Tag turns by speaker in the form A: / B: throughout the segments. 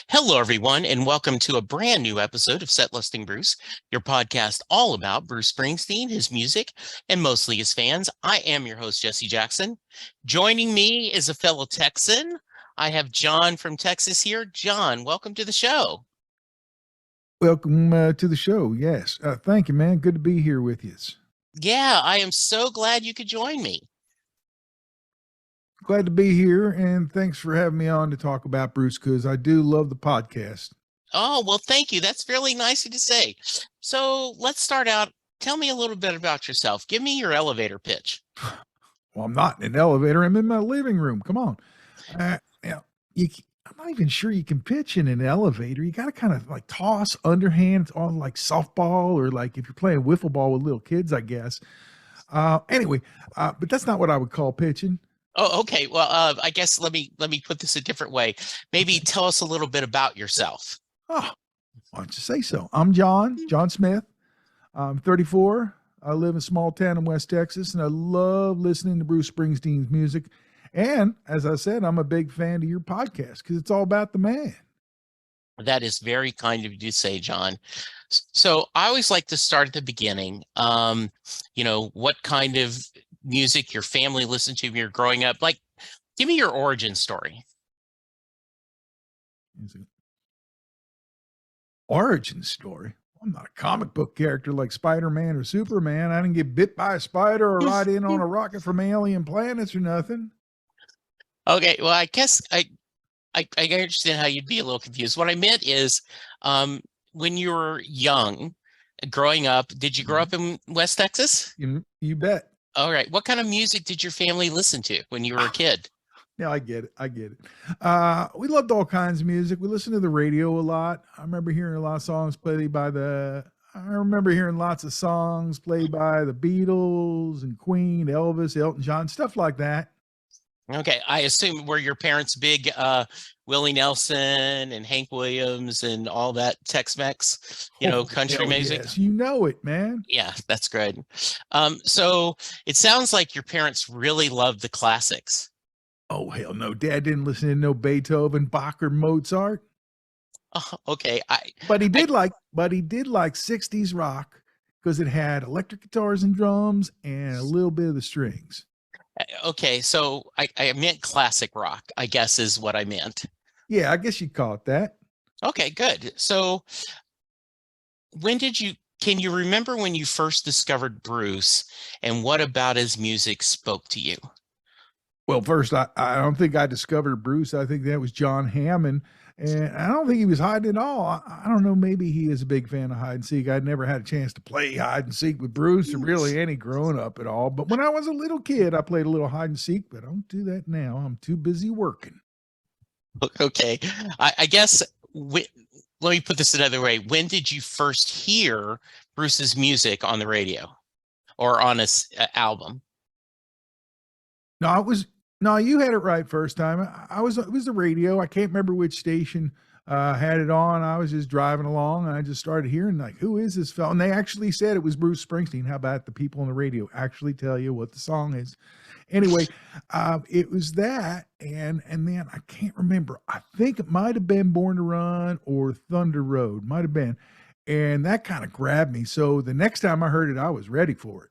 A: Hello, everyone, and welcome to a brand new episode of Set Listing Bruce, your podcast all about Bruce Springsteen, his music, and mostly his fans. I am your host, Jesse Jackson. Joining me is a fellow Texan. I have John from Texas here. John, welcome to the show.
B: Welcome to the show. Yes. Thank you, man. Good to be here with you.
A: Yeah, I am so glad you could join me.
B: Glad to be here, and thanks for having me on to talk about Bruce, because I do love the podcast.
A: Oh, well, thank you. That's really nice of you to say. So let's start out. Tell me a little bit about yourself. Give me your elevator pitch.
B: Well, I'm not in an elevator. I'm in my living room. Come on. I'm not even sure you can pitch in an elevator. You got to kind of like toss underhand on like softball, or like if you're playing wiffle ball with little kids, I guess. Anyway, but that's not what I would call pitching.
A: Oh, okay. Well, I guess let me put this a different way. Maybe tell us a little bit about yourself.
B: Oh, why don't you say so? I'm John Smith. I'm 34. I live in a small town in West Texas, and I love listening to Bruce Springsteen's music. And as I said, I'm a big fan of your podcast because it's all about the man.
A: That is very kind of you to say, John. So I always like to start at the beginning. What kind of music your family listened to when you're growing up? Like, give me your origin story.
B: Origin story? I'm not a comic book character like Spider-Man or Superman. I didn't get bit by a spider or ride in on a rocket from alien planets or nothing.
A: Okay, well, I guess I understand how you'd be a little confused. What I meant is, when you were young, growing up, did you grow up in West Texas?
B: You bet.
A: All right. What kind of music did your family listen to when you were a kid?
B: Yeah, I get it. We loved all kinds of music. We listened to the radio a lot. I remember hearing a lot of songs played by I remember hearing lots of songs played by the Beatles and Queen, Elvis, Elton John, stuff like that.
A: Okay, I assume were your parents big Willie Nelson and Hank Williams and all that Tex-Mex, country music?
B: Yes, you know it, man.
A: Yeah, that's good. So it sounds like your parents really loved the classics.
B: Oh, hell no. Dad didn't listen to no Beethoven, Bach, or Mozart.
A: Okay.
B: But he did like 60s rock because it had electric guitars and drums and a little bit of the strings.
A: Okay, so I meant classic rock, I guess is what I meant.
B: Yeah, I guess you'd call it that.
A: Okay, good. So can you remember when you first discovered Bruce, and what about his music spoke to you?
B: Well, first, I don't think I discovered Bruce. I think that was John Hammond. And I don't think he was hiding at all. I don't know. Maybe he is a big fan of hide and seek. I'd never had a chance to play hide and seek with Bruce or really any growing up at all. But when I was a little kid, I played a little hide and seek, but I don't do that now. I'm too busy working.
A: Okay. I guess, let me put this another way. When did you first hear Bruce's music on the radio or on his album?
B: No, you had it right first time. It was the radio. I can't remember which station had it on. I was just driving along and I just started hearing like, who is this fellow? And they actually said it was Bruce Springsteen. How about the people on the radio actually tell you what the song is? Anyway, it was that, and then I can't remember. I think it might have been Born to Run or Thunder Road. Might have been. And that kind of grabbed me. So the next time I heard it, I was ready for it.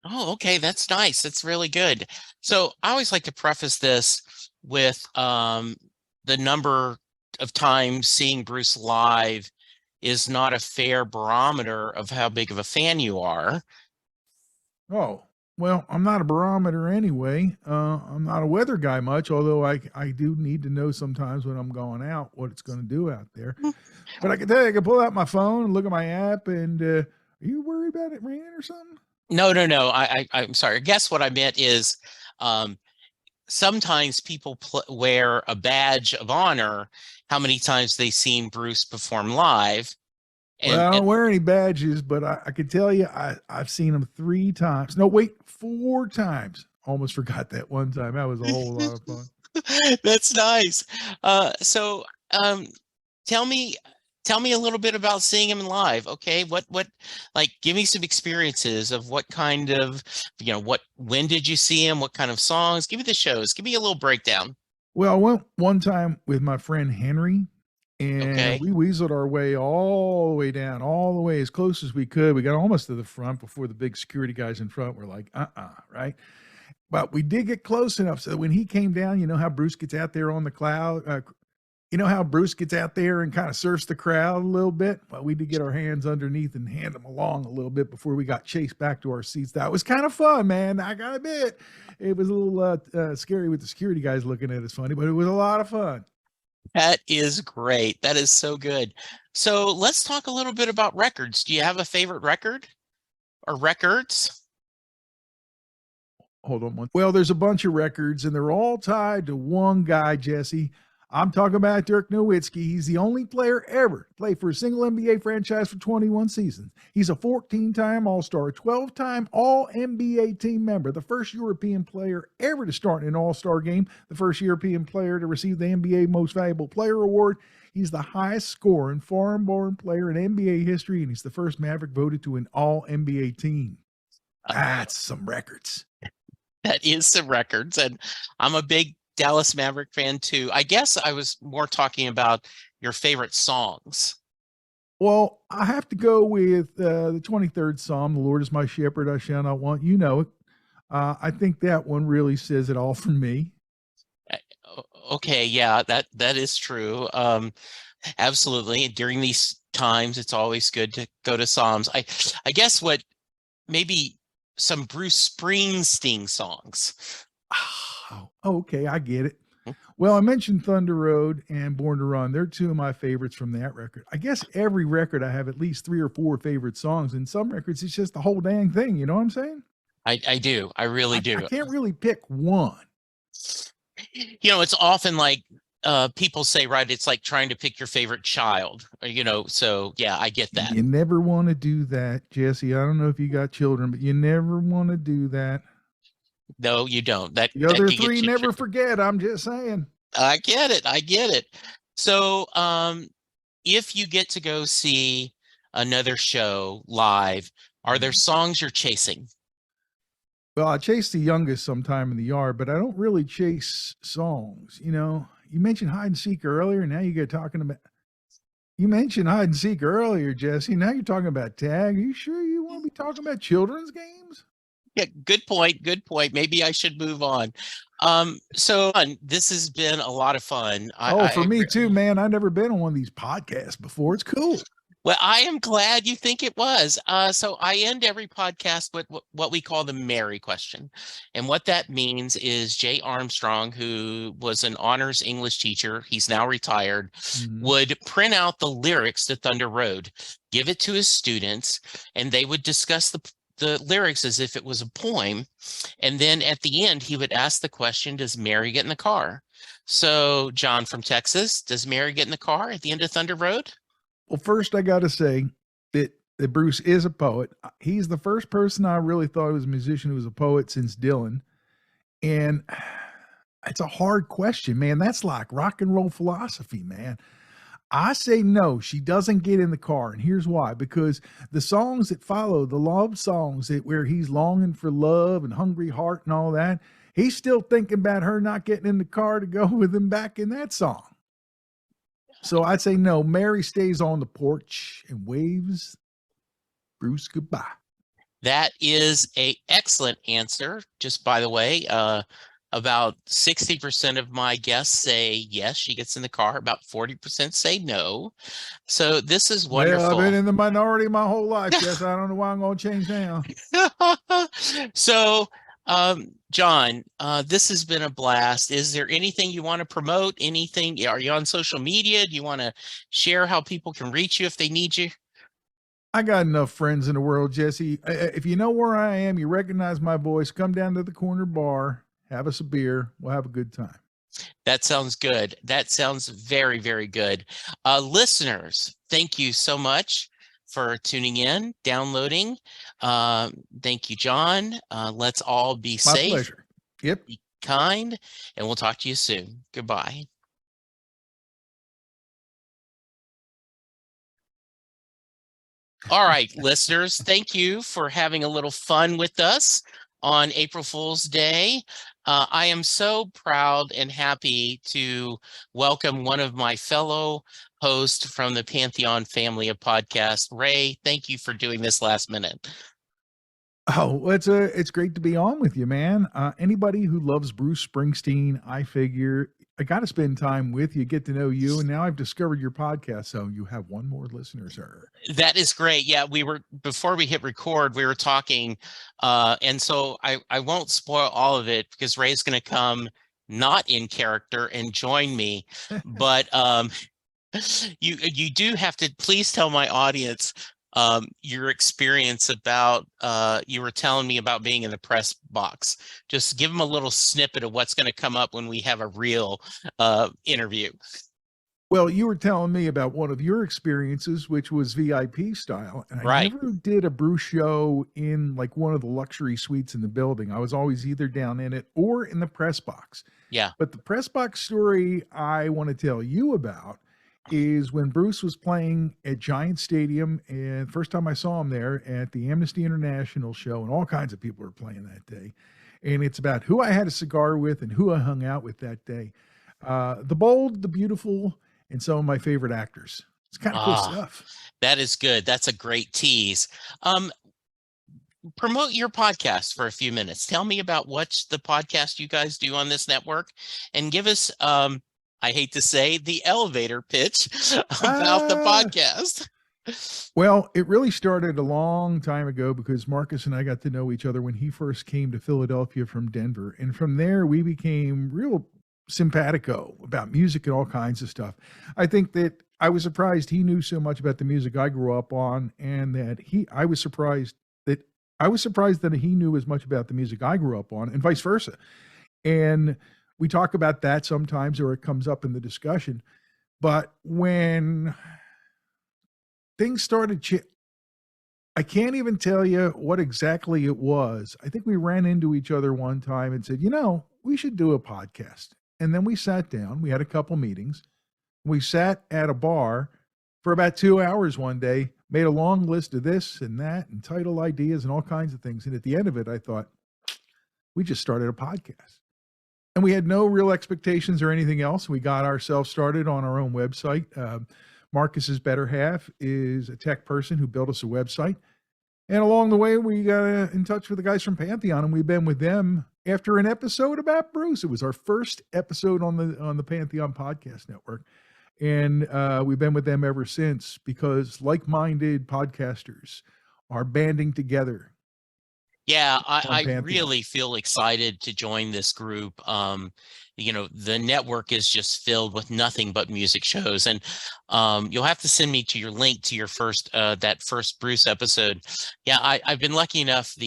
A: Oh, okay. That's nice. That's really good. So I always like to preface this with the number of times seeing Bruce live is not a fair barometer of how big of a fan you are.
B: Oh, well, I'm not a barometer anyway. I'm not a weather guy much, although I do need to know sometimes when I'm going out what it's going to do out there. But I can tell you, I can pull out my phone and look at my app, and are you worried about it raining or something?
A: No. I'm sorry. I guess what I meant is sometimes people wear a badge of honor how many times they've seen Bruce perform live.
B: Well, I don't wear any badges, but I can tell you I've seen him 3 times. No, wait, 4 times. Almost forgot that one time. That was a whole lot of fun.
A: That's nice. So tell me a little bit about seeing him live. Okay. What, like, give me some experiences of what kind of, when did you see him? What kind of songs? Give me the shows. Give me a little breakdown.
B: Well, I went one time with my friend Henry, And
A: Okay.
B: we weaseled our way all the way down, all the way as close as we could. We got almost to the front before the big security guys in front were like, right? But we did get close enough so that when he came down, you know how Bruce gets out there on the cloud, you know how Bruce gets out there and kind of surfs the crowd a little bit? Well, we did get our hands underneath and hand him along a little bit before we got chased back to our seats. That was kind of fun, man. I got to admit, it was a little scary with the security guys looking at us funny, but it was a lot of fun.
A: That is great. That is so good. So let's talk a little bit about records. Do you have a favorite record or records?
B: Hold on one. Well, there's a bunch of records, and they're all tied to one guy, Jesse. I'm talking about Dirk Nowitzki. He's the only player ever to play for a single NBA franchise for 21 seasons. He's a 14-time All-Star, 12-time All-NBA team member, the first European player ever to start in an All-Star game, the first European player to receive the NBA Most Valuable Player Award. He's the highest scoring foreign-born player in NBA history, and he's the first Maverick voted to an All-NBA team. That's some records.
A: That is some records, and I'm a big Dallas Maverick fan too. I guess I was more talking about your favorite songs.
B: Well, I have to go with the 23rd Psalm, "The Lord is my shepherd, I shall not want." You know it. I think that one really says it all for me.
A: Okay, yeah, that is true. Absolutely. During these times, it's always good to go to Psalms. I guess what maybe some Bruce Springsteen songs.
B: Oh, okay, I get it. Well, I mentioned Thunder Road and Born to Run. They're two of my favorites from that record. I guess every record I have at least 3 or 4 favorite songs. In some records, it's just the whole dang thing. You know what I'm saying?
A: I do. I really do.
B: I can't really pick one.
A: You know, it's often like people say, right, it's like trying to pick your favorite child, so yeah, I get that.
B: You never want to do that, Jesse. I don't know if you got children, but you never want to do that.
A: No, you don't.
B: The other 3 never forget. I'm just saying.
A: I get it. I get it. So, if you get to go see another show live, are there songs you're chasing?
B: Well, I chase the youngest sometime in the yard, but I don't really chase songs. You know, you mentioned hide and seek earlier. Now you get talking about. You mentioned hide and seek earlier, Jesse. Now you're talking about tag. Are you sure you want to be talking about children's games?
A: Yeah, good point. Good point. Maybe I should move on. So this has been a lot of fun.
B: For me too, man. I've never been on one of these podcasts before. It's cool.
A: Well, I am glad you think it was. So I end every podcast with what we call the Mary question. And what that means is Jay Armstrong, who was an honors English teacher, he's now retired, would print out the lyrics to Thunder Road, give it to his students, and they would discuss the lyrics as if it was a poem. And then at the end, he would ask the question, does Mary get in the car? So John from Texas, does Mary get in the car at the end of Thunder Road?
B: Well, first I got to say that Bruce is a poet. He's the first person I really thought was a musician who was a poet since Dylan. And it's a hard question, man. That's like rock and roll philosophy, man. I say no, she doesn't get in the car. And here's why. Because the songs that follow, the love songs where he's longing for love and hungry heart and all that, he's still thinking about her not getting in the car to go with him back in that song. So I'd say no, Mary stays on the porch and waves Bruce goodbye. That
A: is an excellent answer. Just by the way, about 60% of my guests say yes, she gets in the car. About 40% say no. So this is wonderful.
B: Well, I've been in the minority my whole life. Yes, I don't know why I'm going to change now.
A: So, John, this has been a blast. Is there anything you want to promote? Anything? Are you on social media? Do you want to share how people can reach you if they need you?
B: I got enough friends in the world, Jesse. If you know where I am, you recognize my voice, come down to the corner bar, have us a beer. We'll have a good time.
A: That sounds good. That sounds very, very good. Listeners, thank you so much for tuning in, downloading. Thank you, John. Let's all be safe.
B: My pleasure. Yep.
A: Be kind, and we'll talk to you soon. Goodbye. All right, listeners, thank you for having a little fun with us on April Fool's Day. I am so proud and happy to welcome one of my fellow hosts from the Pantheon family of podcasts. Ray, thank you for doing this last minute.
B: Oh, well, it's great to be on with you, man. Anybody who loves Bruce Springsteen, I figure I got to spend time with you, get to know you, and now I've discovered your podcast, so you have one more listener, sir.
A: That is great. Yeah, before we hit record, we were talking, and so I won't spoil all of it because Ray's going to come not in character and join me, but you do have to please tell my audience your experience about you were telling me about being in the press box. Just give them a little snippet of what's going to come up when we have a real interview.
B: Well, you were telling me about one of your experiences, which was VIP style. And I never did a Bruce show in like one of the luxury suites in the building. I was always either down in it or in the press box.
A: Yeah.
B: But the press box story I want to tell you about is when Bruce was playing at Giant Stadium, and first time I saw him there at the Amnesty International show, and all kinds of people were playing that day. And it's about who I had a cigar with and who I hung out with that day. The bold, the beautiful, and some of my favorite actors. It's kind of cool stuff.
A: That is good. That's a great tease. Promote your podcast for a few minutes. Tell me about what's the podcast you guys do on this network, and give us I hate to say, the elevator pitch about the podcast.
B: Well, it really started a long time ago because Marcus and I got to know each other when he first came to Philadelphia from Denver. And from there, we became real simpatico about music and all kinds of stuff. I think that I was surprised he knew so much about the music I grew up on, and that I was surprised that he knew as much about the music I grew up on, and vice versa. And we talk about that sometimes, or it comes up in the discussion. But when things started, I can't even tell you what exactly it was. I think we ran into each other one time and said, we should do a podcast. And then we sat down, we had a couple meetings. We sat at a bar for about 2 hours one day, made a long list of this and that and title ideas and all kinds of things. And at the end of it, I thought, we just started a podcast. And we had no real expectations or anything else. We got ourselves started on our own website. Marcus's better half is a tech person who built us a website. And along the way, we got in touch with the guys from Pantheon, and we've been with them after an episode about Bruce. It was our first episode on the Pantheon Podcast Network. And we've been with them ever since, because like-minded podcasters are banding together.
A: Yeah, I really feel excited to join this group. The network is just filled with nothing but music shows, and you'll have to send me to your link to your first that first Bruce episode. Yeah, I've been lucky enough.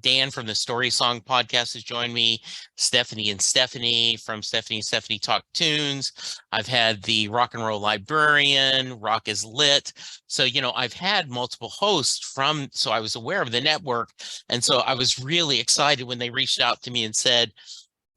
A: Dan from the Story Song podcast has joined me. Stephanie from Stephanie Talk Tunes. I've had the Rock and Roll Librarian, Rock is Lit. So, I've had multiple hosts so I was aware of the network. And so I was really excited when they reached out to me and said,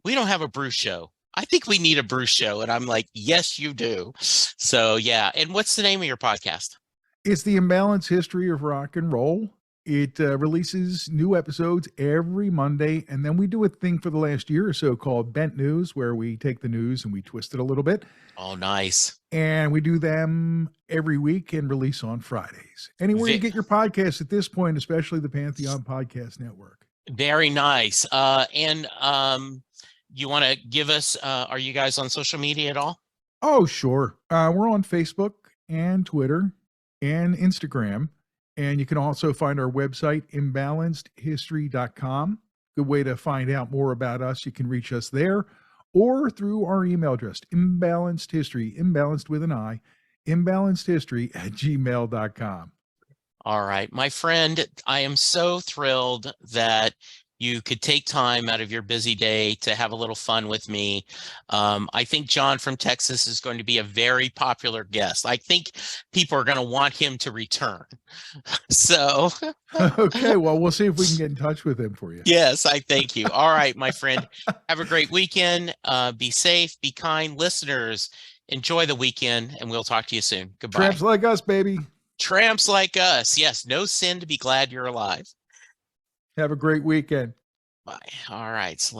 A: we don't have a Bruce show. I think we need a Bruce show. And I'm like, yes, you do. So, yeah. And what's the name of your podcast?
B: It's The Imbalanced History of Rock and Roll. It releases new episodes every Monday, and then we do a thing for the last year or so called Bent News, where we take the news and we twist it a little bit.
A: Oh, nice.
B: And we do them every week and release on Fridays. Anywhere you get your podcast at this point, especially the Pantheon Podcast Network.
A: Very nice. And you want to give us, are you guys on social media at all?
B: Oh, sure. We're on Facebook and Twitter and Instagram. And you can also find our website, imbalancedhistory.com. Good way to find out more about us. You can reach us there or through our email address, imbalancedhistory, imbalanced with an I, imbalancedhistory@gmail.com.
A: All right. My friend, I am so thrilled that you could take time out of your busy day to have a little fun with me. I think John from Texas is going to be a very popular guest. I think people are going to want him to return. So,
B: okay, well, we'll see if we can get in touch with him for you.
A: Yes, I thank you. All right, my friend, have a great weekend. Be safe, be kind. Listeners, enjoy the weekend, and we'll talk to you soon. Goodbye.
B: Tramps like us, baby.
A: Tramps like us. Yes, no sin to be glad you're alive.
B: Have a great weekend.
A: Bye. All right. So